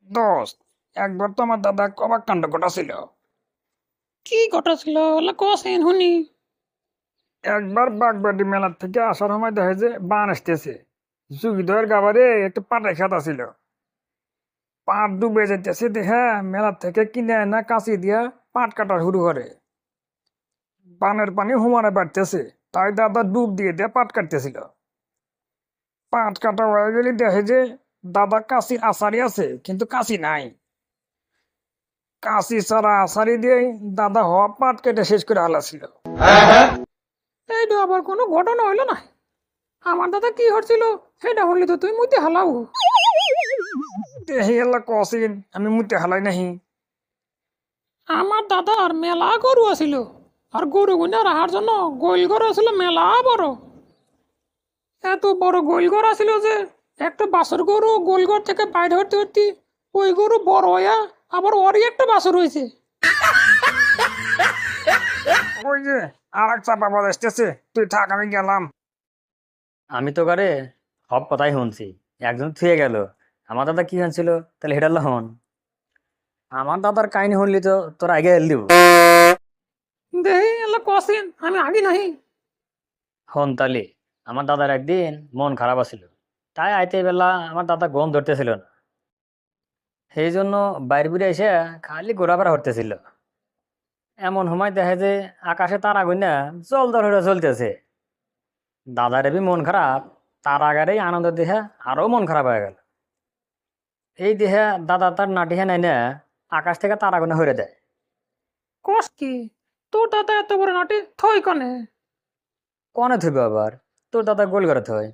দোস্ত, একবার তো আমার দাদা অবাক কাণ্ড ঘটাছিল। কি ঘটেছিল ওলা কছেন শুনি। একবার বাগবাড়ি মেলার থেকে আসার সময় দেখে যে বান আসতেছে। যুগিদয়ের গাবারে একটু পাটে খেত ছিল। পাট ডুবে যেতেছে দেখে মেলার থেকে কিনে এনে কাঁচি দিয়া পাট কাটা শুরু করে। বানের পানি হুমানে বাড়তেছে, তাই দাদা ডুব দিয়ে দিয়ে পাট কাটতেছিল। পাট কাটা হয়ে গেলে দেখে যে দাদা কাঁচির আছাড়ি আছে কিন্তু কাঁচি নাই। কাঁচি ছাড়া আছাড়ি দিয়ে দাদা হওয়া পাট কেটে শেষ করে হালাছিল। এইটা আবার কোনো ঘটনা হইল না। আমার দাদা কি হচ্ছিল সেটা হলি তো তুই মুইতে হালাও। দেহি এলা কসিন আমি মুতে হালাই নাহি। আমার দাদার মেলা গরু আছিল, আর গরু গুনা রাখার জন্য গোইল ঘর আছিল মেলা বড়। এত বড় গোইল ঘর আছিল যে একটা বাছর গরু গোইল ঘর থেকে বাইরে হতে হতে ওই গরু বড় হইয়া আবার ওরই একটা বাছর হয়েছে। ওই যে আর এক চাপা বাজ আসতেছে, তুই থাক আমি গেলাম। আমি তো করে সব কথাই শুনছি। একজন থুয়ে গেল, আমার দাদা কি হয়েছিল তাহলে হেডাল হন। আমার দাদার কাহিনী শুনলি তো তোর আগে এল দিব। দেহি এলা কছেন আমি আগে নাহি। হন তালি, আমার দাদার একদিন মন খারাপ আছিল, তাই আইতে বেলা আমার দাদা গম ধরতেছিল না। সেই জন্য বাইরে বুড়ে এসে খালি ঘোরাফেরা করতেছিল। এমন সময় দেখে যে আকাশে তারা গুনা জল দর হয়ে চলতেছে। দাদার বি মন খারাপ, তার আগারেই আনন্দ দেখে আরো মন খারাপ হয়ে গেল। এই দেখে দাদা তার নাটিহে নাই না আকাশ থেকে তারা গুনা হয়ে দেয়। কস কি তোর দাদা এত বড় নাটে থই কনে। কনে থইবে আবার, তোর দাদা গোল করে থয়।